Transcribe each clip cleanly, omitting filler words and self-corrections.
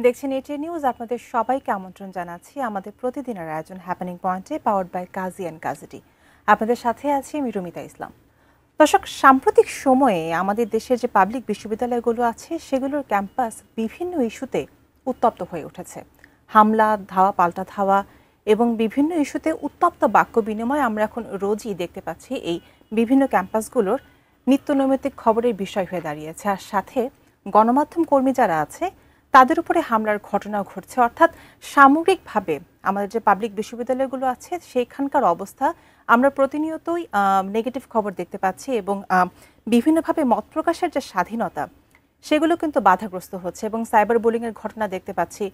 দেখছেন এটি নিউজ। আপনাদের সবাইকে আমন্ত্রণ জানাচ্ছি আমাদের প্রতিদিনের আয়োজন হ্যাপেনিং পয়েন্টে, পাওয়ার্ড বাই কাজী অ্যান্ড কাজীটি। আপনাদের সাথে আছি আমি রুমিতা ইসলাম। দর্শক, সাম্প্রতিক সময়ে আমাদের দেশের যে পাবলিক বিশ্ববিদ্যালয়গুলো আছে সেগুলোর ক্যাম্পাস বিভিন্ন ইস্যুতে উত্তপ্ত হয়ে উঠেছে। হামলা, ধাওয়া পাল্টা ধাওয়া এবং বিভিন্ন ইস্যুতে উত্তপ্ত বাক্য বিনিময় আমরা এখন রোজই দেখতে পাচ্ছি। এই বিভিন্ন ক্যাম্পাসগুলোর নিত্যনৈমিত্তিক খবরের বিষয় হয়ে দাঁড়িয়েছে। আর সাথে গণমাধ্যম কর্মী যারা আছে তাদের উপরে হামলার ঘটনাও ঘটছে। অর্থাৎ সামগ্রিকভাবে আমাদের যে পাবলিক বিশ্ববিদ্যালয়গুলো আছে সেখানকার অবস্থা আমরা প্রতিনিয়তই নেগেটিভ খবর দেখতে পাচ্ছি এবং বিভিন্নভাবে মত প্রকাশের যে স্বাধীনতা সেগুলো কিন্তু বাধাগ্রস্ত হচ্ছে এবং সাইবার বুলিংয়ের ঘটনা দেখতে পাচ্ছি।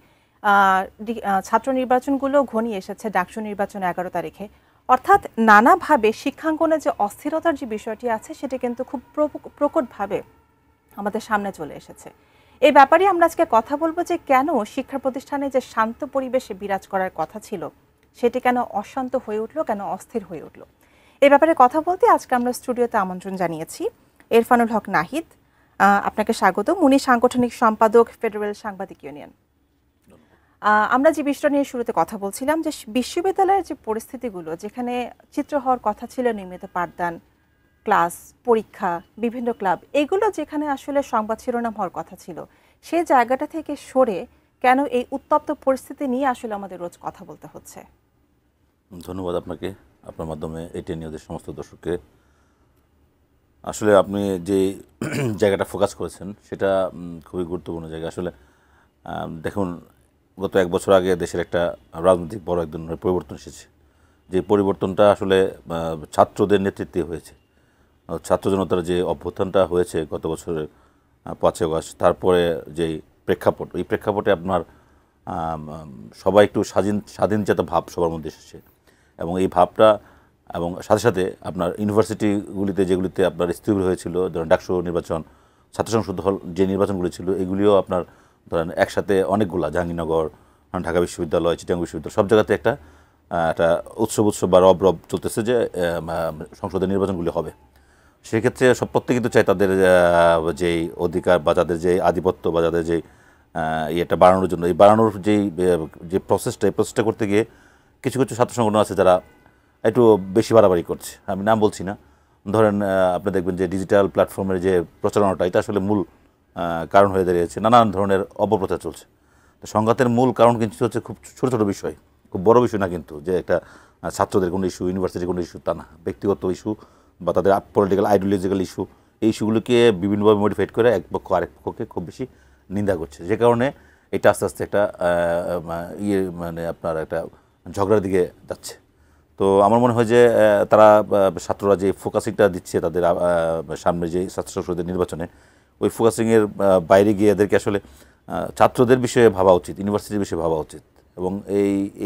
ছাত্র নির্বাচনগুলো ঘনিয়ে এসেছে, ডাকসু নির্বাচন 11 তারিখে। অর্থাৎ নানাভাবে শিক্ষাঙ্গনে যে অস্থিরতার যে বিষয়টি আছে সেটা কিন্তু খুব প্রকটভাবে আমাদের সামনে চলে এসেছে। এই ব্যাপারে আমরা আজকে কথা বলবো যে কেন শিক্ষা প্রতিষ্ঠানে যে শান্ত পরিবেশে বিরাজ করার কথা ছিল সেটি কেন অশান্ত হয়ে উঠলো, কেন অস্থির হয়ে উঠলো। এই ব্যাপারে কথা বলতে আজকে আমরা স্টুডিওতে আমন্ত্রণ জানিয়েছি ইরফানুল হক নাহিদ। আপনাকে স্বাগত। উনি সাংগঠনিক সম্পাদক, ফেডারেল সাংবাদিক ইউনিয়ন। আমরা যে বিষয়টা নিয়ে শুরুতে কথা বলছিলাম যে বিশ্ববিদ্যালয়ের যে পরিস্থিতিগুলো, যেখানে চিত্র হওয়ার কথা ছিল নিয়মিত পাঠদান, ক্লাস, পরীক্ষা, বিভিন্ন ক্লাব, এগুলো যেখানে আসলে সংবাদ শিরোনাম হওয়ার কথা ছিল, সেই জায়গাটা থেকে সরে কেন এই উত্তপ্ত পরিস্থিতি নিয়ে আসলে আমাদের রোজ কথা বলতে হচ্ছে? ধন্যবাদ আপনাকে, আপনার মাধ্যমে এটি নিউজের সমস্ত দর্শককে। আসলে আপনি যে জায়গাটা ফোকাস করেছেন সেটা খুবই গুরুত্বপূর্ণ জায়গা। আসলে দেখুন, গত 1 বছর আগে দেশের একটা রাজনৈতিক বড় এক ধরনের পরিবর্তন এসেছে। যে পরিবর্তনটা আসলে ছাত্রদের নেতৃত্বে হয়েছে। ছাত্র জনতার যে অভ্যুত্থানটা হয়েছে গত বছরের 5 আগস্ট, তারপরে যেই প্রেক্ষাপট, এই প্রেক্ষাপটে আপনার সবাই একটু স্বাধীনচেতা ভাব সবার মধ্যে এসেছে এবং এই ভাবটা এবং সাথে সাথে আপনার ইউনিভার্সিটিগুলিতে যেগুলিতে আপনার স্থবির হয়েছিল, ধরেন ডাকসু নির্বাচন, ছাত্র সংসদ হল যে নির্বাচনগুলি ছিল, এগুলিও আপনার ধরেন একসাথে অনেকগুলা, জাহাঙ্গীরনগর, ঢাকা বিশ্ববিদ্যালয়, চিটাগাং বিশ্ববিদ্যালয়, সব জায়গাতে একটা উৎসব বা রব চলতেছে যে সংসদের নির্বাচনগুলি হবে। সেক্ষেত্রে সব প্রত্যেকে কিন্তু চায় তাদের যেই অধিকার বা তাদের যে আধিপত্য বা তাদের যেই ইয়েটা বাড়ানোর জন্য, এই বাড়ানোর যে প্রসেসটা করতে গিয়ে কিছু কিছু ছাত্র সংগঠন আছে যারা একটু বেশি বাড়াবাড়ি করছে। আমি নাম বলছি না। ধরেন আপনি দেখবেন যে ডিজিটাল প্ল্যাটফর্মের যে প্রচারণাটা, এটা আসলে মূল কারণ হয়ে দাঁড়িয়েছে। নানান ধরনের অপপ্রচার চলছে। তো সংঘাতের মূল কারণ কিন্তু হচ্ছে খুব ছোটো ছোটো বিষয়, খুব বড় বিষয় না কিন্তু, যে একটা ছাত্রদের কোনো ইস্যু, ইউনিভার্সিটির কোনো ইস্যু তা না, ব্যক্তিগত ইস্যু বা তাদের পলিটিক্যাল আইডিওলজিক্যাল ইস্যু, এই ইস্যুগুলোকে বিভিন্নভাবে মডিফাইড করে এক পক্ষ আরেক পক্ষকে খুব বেশি নিন্দা করছে। যে কারণে এটা আস্তে আস্তে একটা মানে আপনার একটা ঝগড়ার দিকে যাচ্ছে। তো আমার মনে হয় যে তারা ছাত্ররা যে ফোকাসিংটা দিচ্ছে তাদের সামনে যে ছাত্র সংসদের নির্বাচনে, ওই ফোকাসিংয়ের বাইরে গিয়ে এদেরকে আসলে ছাত্রদের বিষয়ে ভাবা উচিত, ইউনিভার্সিটির বিষয়ে ভাবা উচিত। এবং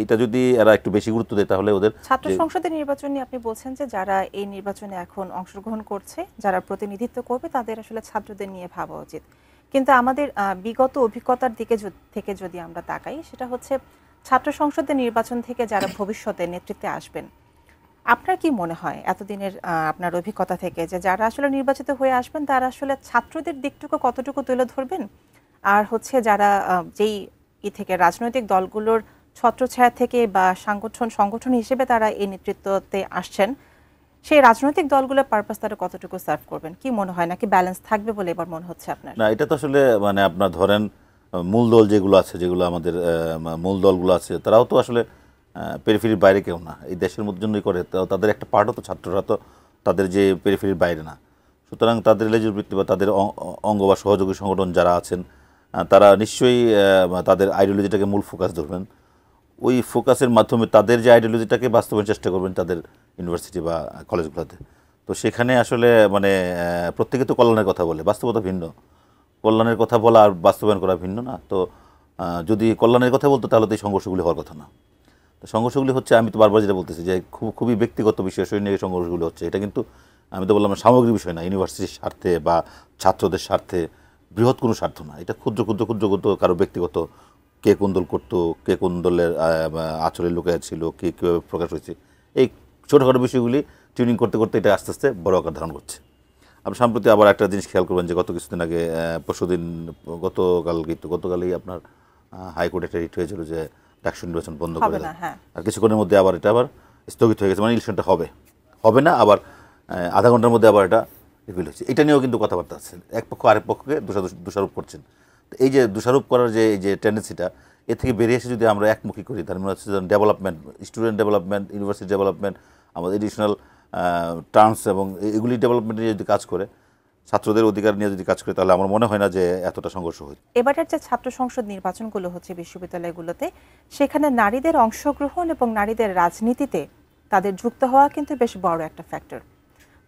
এইটা যদি এরা একটু বেশি গুরুত্ব দেয় তাহলে ওদের ছাত্র সংসদের নির্বাচন নিয়ে আপনি বলছেন যে যারা এই নির্বাচনে এখন অংশগ্রহণ করছে, যারা প্রতিনিধিত্ব করবে, তাদের আসলে ছাত্রদের নিয়ে ভাবা উচিত। কিন্তু আমাদের বিগত অভিজ্ঞতার দিকে থেকে যদি আমরা তাকাই, সেটা হচ্ছে ছাত্র সংসদের নির্বাচন থেকে যারা ভবিষ্যতে নেতৃত্বে আসবেন, আপনার কি মনে হয় এতদিনের আপনার অভিজ্ঞতা থেকে যে যারা আসলে নির্বাচিত হয়ে আসবেন তারা আসলে ছাত্রদের দিকটুকু কতটুকু তুলে ধরবেন? আর হচ্ছে যারা যেই থেকে রাজনৈতিক দলগুলোর ছত্রছায়া থেকে বা সংগঠন হিসেবে তারা এই নেতৃত্বতে আসছেন, সেই রাজনৈতিক দলগুলোর পারপাস তারা কতটুকু সার্ভ করবেন? কি মনে হয়, নাকি ব্যালেন্স থাকবে বলে এবার মনে হচ্ছে আপনার? না, এটা তো আসলে মানে আপনার ধরেন মূল দল যেগুলো আছে, যেগুলো আমাদের মূল দলগুলো আছে, তারাও তো আসলে পেরিফেরির বাইরে কেউ না, এই দেশের মধ্যে জন্যই করে। তাদের একটা পার্টও তো ছাত্ররা, তো তাদের যে পেরিফেরির বাইরে না। সুতরাং তাদের এলিজিবিলিটি বা তাদের অঙ্গ বা সহযোগী সংগঠন যারা আছেন তারা নিশ্চয়ই তাদের আইডিওলজিটাকে মূল ফোকাস ধরবেন। ওই ফোকাসের মাধ্যমে তাদের যে আইডিওলজিটাকে বাস্তবায়নের চেষ্টা করবেন তাদের ইউনিভার্সিটি বা কলেজগুলোতে। তো সেখানে আসলে মানে প্রত্যেকে তো কল্যাণের কথা বলে, বাস্তবতা ভিন্ন। কল্যাণের কথা বলা আর বাস্তবায়ন করা ভিন্ন না। তো যদি কল্যাণের কথা বলতো তাহলে তো এই সংঘর্ষগুলি হওয়ার কথা না। তো সংঘর্ষগুলি হচ্ছে, আমি তো বারবার যেটা বলতেছি যে খুবই ব্যক্তিগত বিষয়, সৈনিক সংঘর্ষগুলি হচ্ছে। এটা কিন্তু আমি তো বললাম সামগ্রিক বিষয় না, ইউনিভার্সিটির স্বার্থে বা ছাত্রদের স্বার্থে, বৃহৎ কোনো স্বার্থ না। এটা ক্ষুদ্র ক্ষুদ্র ক্ষুদ্র ক্ষুদ্র কারো ব্যক্তিগত, কে কোন দল করতো, কে কোন দলের আচরের লোকে ছিল, কে কীভাবে প্রকাশ হয়েছে, এই ছোটোখাটো বিষয়গুলি টিউনিং করতে করতে এটা আস্তে আস্তে বড় আকার ধারণ করছে। আপনি সম্প্রতি আবার একটা জিনিস খেয়াল করবেন যে গত কিছুদিন আগে, গতকালই আপনার হাইকোর্টে একটা রিট হয়েছিল যে ডাকসু নির্বাচন বন্ধ হবে করে না, দেয়, হ্যাঁ। আর কিছুক্ষণের মধ্যে আবার এটা আবার স্থগিত হয়ে গেছে, মানে ইলেকশনটা হবে হবে না, আবার আধা ঘন্টার মধ্যে আবার এটা রিভিল হচ্ছে। এটা নিয়েও কিন্তু কথাবার্তা আছে, এক পক্ষ আরেক পক্ষকে দোষারোপ করছেন। তো এই যে দোষারোপ করার যে এই যে টেন্ডেন্সিটা, এ থেকে বেরিয়ে এসে যদি আমরা একমুখী করি, তার মানে হচ্ছে development, student development, university development, আমাদের এডিশনাল টার্মস এবং এগুলি ডেভেলপমেন্ট নিয়ে যদি কাজ করে, ছাত্রদের অধিকার নিয়ে যদি কাজ করে, তাহলে আমার মনে হয় না যে এতটা সংঘর্ষ হয়। এবারের যে ছাত্র সংসদ নির্বাচনগুলো হচ্ছে বিশ্ববিদ্যালয়গুলোতে, সেখানে নারীদের অংশগ্রহণ এবং নারীদের রাজনীতিতে তাদের যুক্ত হওয়া কিন্তু বেশ বড় একটা ফ্যাক্টর।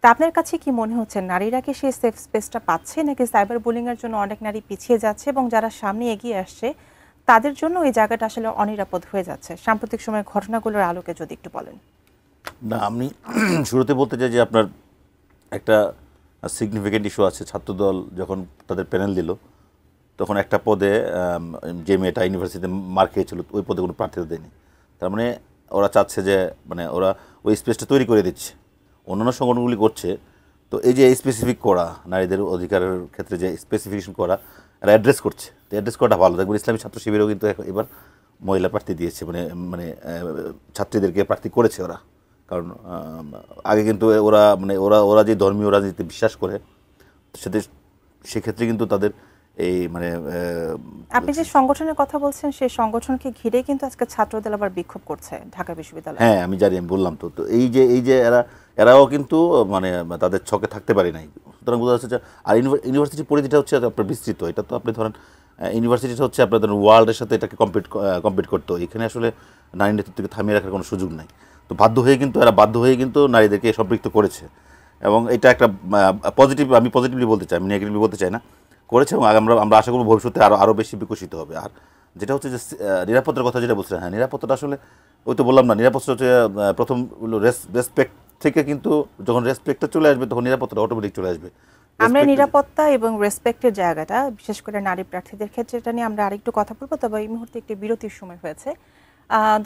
তা আপনার কাছে কি মনে হচ্ছে, নারীরা কি সেই সেফ স্পেসটা পাচ্ছে, নাকি সাইবার বুলিংয়ের জন্য অনেক নারী পিছিয়ে যাচ্ছে এবং যারা সামনে এগিয়ে আসছে তাদের জন্য এই জায়গাটা আসলে অনিরাপদ হয়ে যাচ্ছে? সাম্প্রতিক সময়ের ঘটনাগুলোর আলোকে যদি একটু বলেন। না, আমি শুরুতে বলতে চাই যে আপনার একটা সিগনিফিকেন্ট ইস্যু আছে। ছাত্রদল যখন তাদের প্যানেল দিল, তখন একটা পদে যে মেয়েটা ইউনিভার্সিটিতে মার্ক খেয়েছিল, ওই পদে কোনো প্রার্থিতা দেয়নি। তার মানে ওরা চাচ্ছে যে মানে ওরা ওই স্পেসটা তৈরি করে দিচ্ছে, অন্যান্য সংগঠনগুলি করছে। তো এই যে স্পেসিফিক করা, নারীদের অধিকারের ক্ষেত্রে যে স্পেসিফিকেশন করা, এরা অ্যাড্রেস করছে। তো অ্যাড্রেস করাটা ভালো। দেখবেন ইসলামী ছাত্র শিবিরেও কিন্তু এবার মহিলা প্রার্থী দিয়েছে, মানে মানে ছাত্রীদেরকে প্রার্থী করেছে ওরা। কারণ আগে কিন্তু ওরা মানে ওরা যে ধর্মীয় রাজনীতিতে বিশ্বাস করে, সেটা সেক্ষেত্রে কিন্তু তাদের এই মানে আপনি যে সংগঠনের কথা বলছেন, সেই সংগঠনকে ঘিরে কিন্তু আজকে ছাত্রদল আবার বিক্ষোভ করছে ঢাকা বিশ্ববিদ্যালয়ে। হ্যাঁ, আমি জানি, আমি বললাম তো। তো এই যে এরাও কিন্তু মানে তাদের ছকে থাকতে পারি নাই। সুতরাং বোঝা যাচ্ছে যে, আর ইউনিভার্সিটির পরিধিটা হচ্ছে আপনার বিস্তৃত। এটা তো আপনি ধরেন ইউনিভার্সিটিটা হচ্ছে আপনার ধরেন ওয়ার্ল্ডের সাথে এটাকে কম্পিট করতে হয়। এখানে আসলে নারী নেতৃত্বকে থামিয়ে রাখার কোনো সুযোগ নাই। তো এরা বাধ্য হয়ে কিন্তু নারীদেরকে সম্পৃক্ত করেছে, এবং এটা একটা পজিটিভ, আমি পজিটিভলি বলতে চাই, আমি নেগেটিভলি বলতে চাই না, করেছে। এবং আমরা আশা করব ভবিষ্যতে আরও বেশি বিকশিত হবে। আর যেটা হচ্ছে যে নিরাপত্তার কথা যেটা বলছিলেন, হ্যাঁ, নিরাপত্তাটা আসলে ওই তো বললাম না, নিরাপত্তা হচ্ছে প্রথম রেসপেক্ট থেকে, কিন্তু যখন রেসপেক্টটা চলে আসবে তখন নিরাপত্তাটা অটোমেটিক চলে আসবে। আমরা নিরাপত্তা এবং রেসপেক্টের জায়গাটা, বিশেষ করে নারী প্রার্থীদের ক্ষেত্রে, এটা নিয়ে আমরা আরেকটু কথা বলবো। তবে এই মুহূর্তে একটি বিরতির সময় হয়েছে।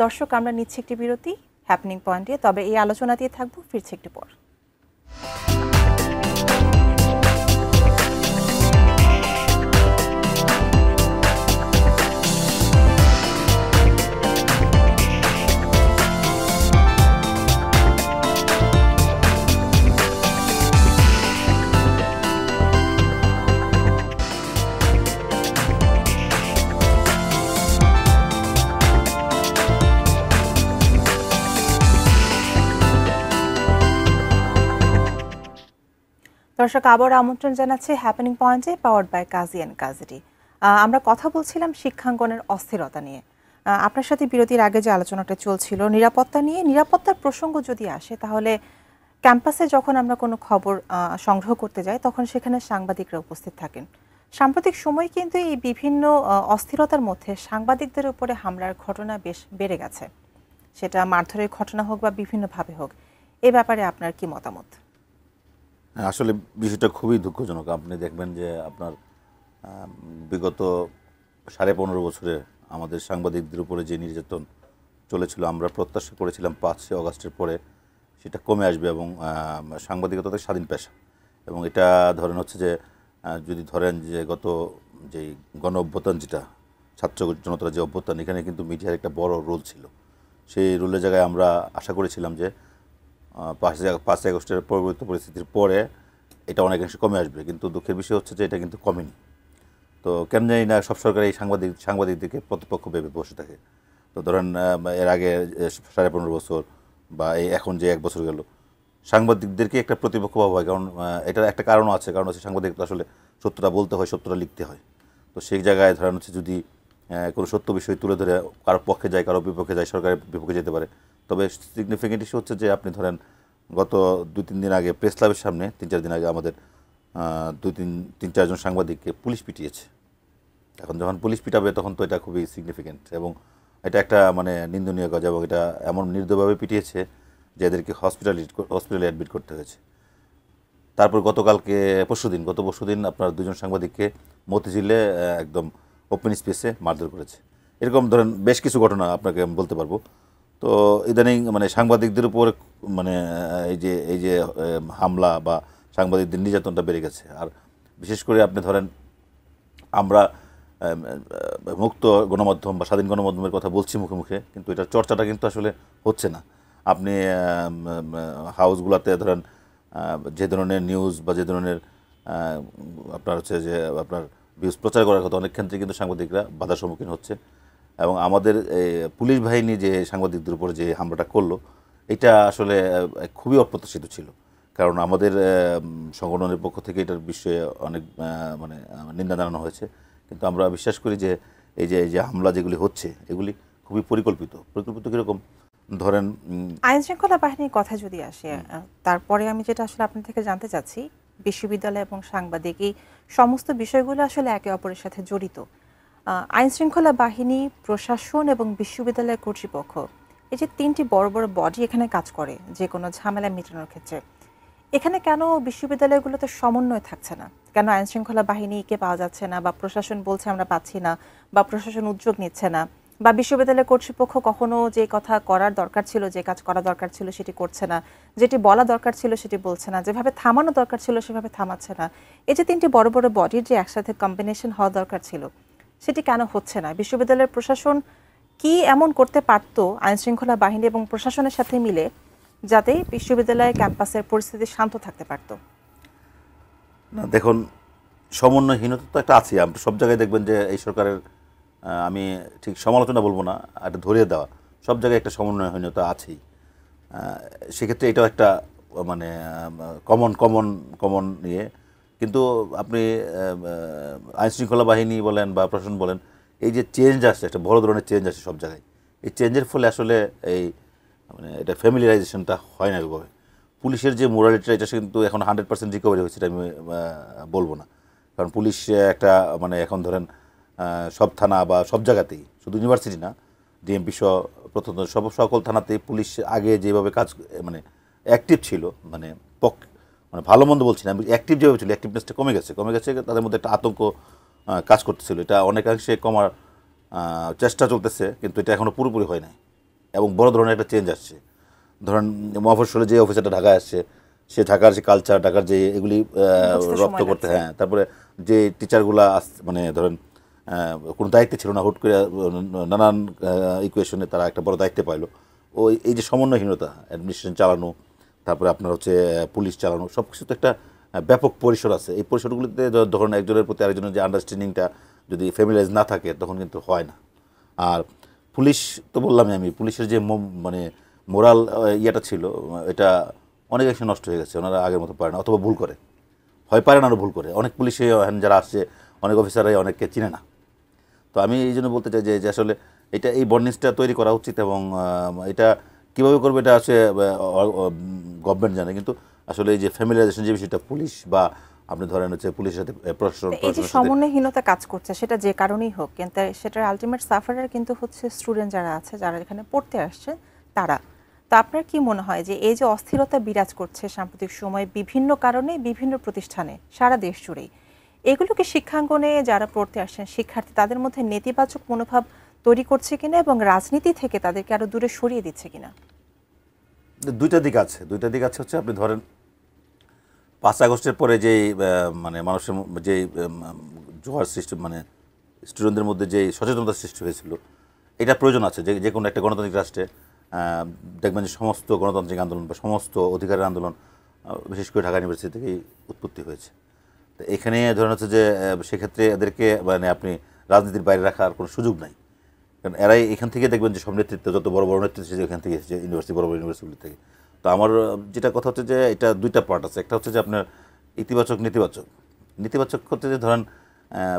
দর্শক, আমরা নিচ্ছি একটি বিরতি হ্যাপনিং পয়েন্টে। তবে এই আলোচনা দিয়ে থাকবো, ফিরছে একটু পর। দর্শক, আবার আমন্ত্রণ জানাচ্ছি হ্যাপেনিং পয়েন্টে, পাওয়ার্ড বাই কাজী অ্যান্ড কাজিটি। আমরা কথা বলছিলাম শিক্ষাঙ্গনের অস্থিরতা নিয়ে। আপনার সাথে বিরতির আগে যে আলোচনাটা চলছিল নিরাপত্তা নিয়ে, নিরাপত্তার প্রসঙ্গ যদি আসে, তাহলে ক্যাম্পাসে যখন আমরা কোনো খবর সংগ্রহ করতে যাই, তখন সেখানে সাংবাদিকরা উপস্থিত থাকেন। সাম্প্রতিক সময় কিন্তু এই বিভিন্ন অস্থিরতার মধ্যে সাংবাদিকদের উপরে হামলার ঘটনা বেশ বেড়ে গেছে, সেটা মারধরের ঘটনা হোক বা বিভিন্নভাবে হোক। এ ব্যাপারে আপনার কি মতামত? আসলে বিষয়টা খুবই দুঃখজনক। আপনি দেখবেন যে আপনার বিগত 15.5 বছরে আমাদের সাংবাদিকদের উপরে যে নির্যাতন চলেছিল, আমরা প্রত্যাশা করেছিলাম 5 অগাস্টের পরে সেটা কমে আসবে, এবং সাংবাদিকতা তো স্বাধীন পেশা। এবং এটা ধরেন হচ্ছে যে যদি ধরেন যে গত যেই গণ অভ্যুত্থান, যেটা ছাত্র জনতার যে অভ্যুত্থান, এখানে কিন্তু মিডিয়ার একটা বড় রোল ছিল। সেই রোলের জায়গায় আমরা আশা করেছিলাম যে 5 আগস্টের পরবর্তী পরিস্থিতির পরে এটা অনেকাংশে কমে আসবে, কিন্তু দুঃখের বিষয় হচ্ছে যে এটা কিন্তু কমেনি। তো কেন জানি না সব সরকার এই সাংবাদিকদেরকে প্রতিপক্ষ ভেবে বসে থাকে। তো ধরেন এর আগে 15.5 বছর বা এই এখন যে 1 বছর গেল, সাংবাদিকদেরকে একটা প্রতিপক্ষ ভাবা হয়। কারণ এটার একটা কারণও আছে, কারণ হচ্ছে সাংবাদিক আসলে সত্যটা বলতে হয়, সত্যটা লিখতে হয়। তো সেই জায়গায় ধরেন হচ্ছে যদি কোনো সত্য বিষয় তুলে ধরে কারো পক্ষে যায়, কারো বিপক্ষে যায়, সরকারের বিপক্ষে যেতে পারে। তবে সিগনিফিকেন্ট ইস্যু হচ্ছে যে আপনি ধরেন গত 2-3 দিন আগে প্রেস ক্লাবের সামনে, 3-4 দিন আগে আমাদের 2-3-4 জন সাংবাদিককে পুলিশ পিটিয়েছে। এখন যখন পুলিশ পিটাবে তখন তো এটা খুবই সিগনিফিকেন্ট, এবং এটা একটা মানে নিন্দনীয় কাজ। এবং এটা এমন নির্দয়ভাবে পিটিয়েছে যে এদেরকে হসপিটালে অ্যাডমিট করতে হয়েছে। তারপর গত পরশুদিন আপনার 2 জন সাংবাদিককে মতিঝিলে একদম ওপেন স্পেসে মারধর করেছে। এরকম ধরেন বেশ কিছু ঘটনা আপনাকে আমি বলতে পারবো। তো ইদানিং মানে সাংবাদিকদের উপর মানে এই যে হামলা বা সাংবাদিকদের নির্যাতনটা বেড়ে গেছে। আর বিশেষ করে আপনি ধরেন আমরা মুক্ত গণমাধ্যম বা স্বাধীন গণমাধ্যমের কথা বলছি মুখে মুখে, কিন্তু এটার চর্চাটা কিন্তু আসলে হচ্ছে না। আপনি হাউসগুলোতে ধরেন যে ধরনের নিউজ বা যে ধরনের আপনার হচ্ছে যে আপনার ভিউজ প্রচার করার কথা, অনেক ক্ষেত্রে কিন্তু সাংবাদিকরা বাধার সম্মুখীন হচ্ছে। এবং আমাদের পুলিশ বাহিনী যে সাংবাদিকদের উপর যে হামলাটা করলো, এটা আসলে খুবই অপ্রত্যাশিত ছিল। কারণ আমাদের সংগঠনের পক্ষ থেকে এটার বিষয়ে অনেক মানে নিন্দা জানানো হয়েছে, কিন্তু আমরা বিশ্বাস করি যে এই যে হামলা যেগুলি হচ্ছে এগুলি খুবই পরিকল্পিত। পরিকল্পিত কীরকম, ধরেন আইন শৃঙ্খলা বাহিনীর কথা যদি আসে, তারপরে আমি যেটা আসলে আপনার থেকে জানতে চাচ্ছি, বিশ্ববিদ্যালয় এবং সাংবাদিক এই সমস্ত বিষয়গুলো আসলে একে অপরের সাথে জড়িত। আইন শৃঙ্খলা বাহিনী, প্রশাসন এবং বিশ্ববিদ্যালয় কর্তৃপক্ষ, এই যে তিনটি বড় বড় বডি এখানে কাজ করে যে কোনো ঝামেলা মেটানোর ক্ষেত্রে, এখানে কেন বিশ্ববিদ্যালয়গুলোতে সমন্বয় থাকছে না? কেন আইন শৃঙ্খলা বাহিনীকে পাওয়া যাচ্ছে না, বা প্রশাসন বলছে আমরা পাচ্ছি না, বা প্রশাসন উদ্যোগ নিচ্ছে না, বা বিশ্ববিদ্যালয় কর্তৃপক্ষ কখনো যে কথা করার দরকার ছিল, যে কাজ করা দরকার ছিল সেটি করছে না, যেটি বলা দরকার ছিল সেটি বলছে না, যেভাবে থামানো দরকার ছিল সেভাবে থামাচ্ছে না? এই যে তিনটি বড় বড় বডির যে একসাথে কম্বিনেশন হওয়া দরকার ছিল, সেটি কেন হচ্ছে না? বিশ্ববিদ্যালয়ের প্রশাসন কি এমন করতে পারত আইন শৃঙ্খলা বাহিনী এবং প্রশাসনের সাথে মিলে, যাতে বিশ্ববিদ্যালয় ক্যাম্পাসের পরিস্থিতি শান্ত থাকতে পারত? না, দেখুন, সমন্বয়হীনতা তো একটা আছে। আপনি সব জায়গায় দেখবেন যে এই সরকারের, আমি ঠিক সমালোচনা বলবো না, একটা ধরিয়ে দেওয়া, সব জায়গায় একটা সমন্বয়হীনতা আছেই। সেক্ষেত্রে এটাও একটা মানে কমন কমন কমন নিয়ে। কিন্তু আপনি আইনশৃঙ্খলা বাহিনী বলেন বা প্রশাসন বলেন, এই যে চেঞ্জ আসছে, একটা বড় ধরনের চেঞ্জ আসছে সব জায়গায়, এই চেঞ্জের ফলে আসলে এই মানে এটা ফ্যামিলিয়ারাইজেশনটা হয় না ওইভাবে। পুলিশের যে মোরালিটিটা, এটা কিন্তু এখন 100% রিকভারি হয়েছে, এটা আমি বলবো না। কারণ পুলিশ একটা মানে এখন ধরেন সব থানা বা সব জায়গাতেই, শুধু ইউনিভার্সিটি না, ডিএমপি সহ প্রথম সকল থানাতেই পুলিশ আগে যেভাবে কাজ মানে অ্যাক্টিভ ছিল, মানে মানে ভালো মন্দ বলছি না, আমি অ্যাক্টিভ যেভাবে ছিল, অ্যাক্টিভনেসটা কমে গেছে। তাদের মধ্যে একটা আতঙ্ক কাজ করতেছিল, এটা অনেকাংশে কমার চেষ্টা চলতেছে, কিন্তু এটা এখনও পুরোপুরি হয় নাই এবং বড় ধরনের একটা চেঞ্জ আসছে। ধরেন মফস্বলে যে অফিসারটা ঢাকায় আসছে, সে ঢাকার যে কালচার, ঢাকার যে এগুলি রপ্ত করতে, হ্যাঁ, তারপরে যে টিচারগুলা মানে ধরেন কোনো দায়িত্বে ছিল না, হুট করে নানান ইকুয়েশনে তারা একটা বড় দায়িত্ব পাইলো। এই যে সমন্বয়হীনতা, অ্যাডমিনিস্ট্রেশন চালানো, তারপরে আপনার হচ্ছে পুলিশ চালানো, সব কিছু তো একটা ব্যাপক পরিসর আছে। এই পরিসরগুলিতে যখন একজনের প্রতি আরেকজনের যে আন্ডারস্ট্যান্ডিংটা যদি ফ্যামিলাইজ না থাকে, তখন কিন্তু হয় না। আর পুলিশ তো বললামই আমি, পুলিশের যে মানে মোরাল ইয়েটা ছিল, এটা অনেকাংশে নষ্ট হয়ে গেছে। ওনারা আগের মতো পারে না, অথবা ভুল করে, হয় পারে না, আরও ভুল করে। অনেক পুলিশে যারা আসছে, অনেক অফিসাররাই অনেককে চিনে না। তো আমি এই জন্য বলতে চাই যে আসলে এটা এই বর্নিংসটা তৈরি করা উচিত, এবং এটা কীভাবে করবে এটা আছে গভর্নমেন্ট জানে। কিন্তু আসলে এই যে ফ্যামিলিয়ারাইজেশন যে বিষয়টা, পুলিশ বা আপনি ধরেন হচ্ছে পুলিশের সাথে প্রশাসন, এই যে সমন্বয়হীনতা কাজ করছে, সেটা যে কারণেই হোক, কিন্তু সেটার আলটিমেট সাফারার কিন্তু হচ্ছে স্টুডেন্ট যারা আছে, যারা এখানে পড়তে আসছে, তারা। তো আপনার কি মনে হয় যে এই যে অস্থিরতা বিরাজ করছে সাম্প্রতিক সময়ে বিভিন্ন কারণে, বিভিন্ন প্রতিষ্ঠানে, সারা দেশ জুড়েই, এগুলোকে শিক্ষাঙ্গনে যারা পড়তে আসছেন শিক্ষার্থী, তাদের মধ্যে নেতিবাচক মনোভাব তৈরি করছে কিনা, এবং রাজনীতি থেকে তাদেরকে আরো দূরে সরিয়ে দিচ্ছে কিনা? দুইটা দিক আছে। হচ্ছে আপনি ধরেন 5 আগস্টের পরে যেই মানে মানুষের যেই জোয়ার সৃষ্টি, মানে স্টুডেন্টদের মধ্যে যেই সচেতনতা সৃষ্টি হয়েছিল, এটা প্রয়োজন আছে। যে কোনো একটা গণতান্ত্রিক রাষ্ট্রে দেখবেন যে সমস্ত গণতান্ত্রিক আন্দোলন বা সমস্ত অধিকারের আন্দোলন বিশেষ করে ঢাকা ইউনিভার্সিটি থেকেই উৎপত্তি হয়েছে। তো এখানে ধরেন হচ্ছে যে সেক্ষেত্রে এদেরকে মানে আপনি রাজনীতির বাইরে রাখার কোনো সুযোগ নাই। কারণ এরাই এখান থেকে দেখবেন যে সব নেতৃত্ব, যত বড় বড় নেতৃত্ব এখান থেকে এসেছে, ইউনিভার্সিটি, বড় বড় ইউনিভার্সিটি থেকে। তো আমার যেটা কথা হচ্ছে যে এটা দুইটা পার্ট আছে। একটা হচ্ছে যে আপনার ইতিবাচক, নেতিবাচক হচ্ছে যে ধরেন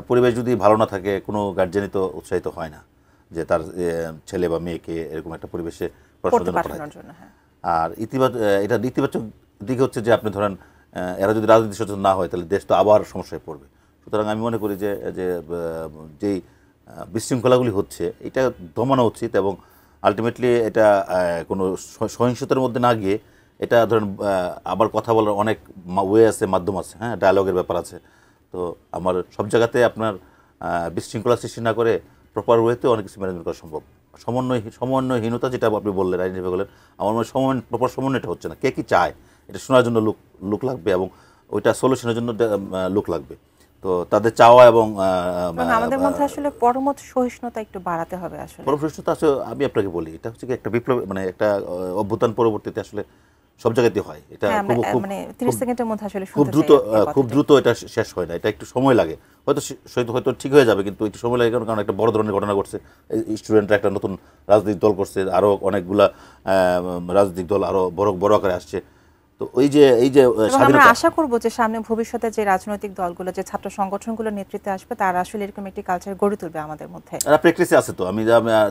পরিবেশ যদি ভালো না থাকে, কোনো গার্জিয়ানই তো উৎসাহিত হয় না যে তার ছেলে বা মেয়েকে এরকম একটা পরিবেশে পড়াশোনার জন্য। আর এটা ইতিবাচক দিকে হচ্ছে যে আপনি ধরেন এরা যদি রাজনীতি সচেতন না হয়, তাহলে দেশ তো আবার সমস্যায় পড়বে। সুতরাং আমি মনে করি যে যেই বিশৃঙ্খলাগুলি হচ্ছে, এটা দমানো উচিত, এবং আলটিমেটলি এটা কোনো সহিংসতার মধ্যে না গিয়ে, এটা ধরেন আবার কথা বলার অনেক ওয়ে আছে, মাধ্যম আছে, হ্যাঁ, ডায়ালগের ব্যাপার আছে। তো আমার সব জায়গাতে আপনার বিশৃঙ্খলা সৃষ্টি না করে প্রপার ওয়েতে অনেক কিছু ম্যানেজমেন্ট করা সম্ভব। সমন্বয়হীনতা যেটা আপনি বললেন, রাজনীতি বললেন, আমার মনে হয় প্রপার সমন্বয়টা হচ্ছে না। কে কী চায় এটা শোনার জন্য লোক লাগবে, এবং ওইটা সলিউশনের জন্য লোক লাগবে। তো তাদের চাওয়া এবং এবং আমাদের মধ্যে আসলে পরমত সহিষ্ণুতা একটু বাড়াতে হবে আসলে। পরপ্রশ্নতা আসলে আমি আপনাকে বলি, এটা হচ্ছে কি একটা বিপ্লব, মানে একটা অভ্যুত্থান পরবর্তীতে আসলে সব জায়গাতে হয়। এটা হ্যাঁ, আমরা খুব খুব মানে 30 সেকেন্ডের মধ্যে আসলে খুব শুনতে দ্রুত চাই আপনার খুব কথাটা। দ্রুত এটা শেষ হয় না, এটা একটু সময় লাগে। হয়তো হয়তো ঠিক হয়ে যাবে, কিন্তু একটু সময় লাগে, কারণ একটা বড় ধরনের ঘটনা ঘটছে। স্টুডেন্টরা একটা নতুন রাজনৈতিক দল করছে, আরও অনেকগুলা রাজনৈতিক দল আরও বড় বড় আকারে আসছে। তো এই যে এবং আমরা স্বাধীনতা, আশা করব যে সামনে ভবিষ্যতে যে রাজনৈতিক দলগুলো, যে ছাত্র সংগঠনগুলোর নেতৃত্বে আসবে, তারা আসলে এরকম একটি কালচার গড়ে তুলবে আমাদের মধ্যে। তারা প্র্যাকটিসে আছে, তো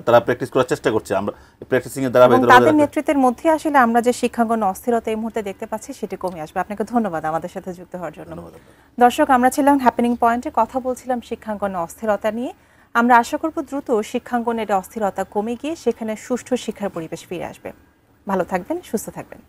তারা প্র্যাকটিস করার চেষ্টা করছে। আমরা প্র্যাকটিসিং এর এবং ধারাবাহিকতা তাদের নেতৃত্বের মধ্যে আসলে আমরা যে শিক্ষাঙ্গন অস্থিরতা এই মুহূর্তে দেখতে পাচ্ছি, সেটি কমে আসবে। আপনাকে ধন্যবাদ আমাদের সাথে যুক্ত হওয়ার জন্য। ধন্যবাদ। দর্শক, আমরা ছিলাম হ্যাপেনিং পয়েন্টে, কথা বলছিলাম শিক্ষাঙ্গন অস্থিরতা নিয়ে। আমরা আশা করব দ্রুত শিক্ষাঙ্গনের অস্থিরতা কমে গিয়ে সেখানে সুষ্ঠু শিক্ষার পরিবেশ ফিরে আসবে। ভালো থাকবেন, সুস্থ থাকবেন।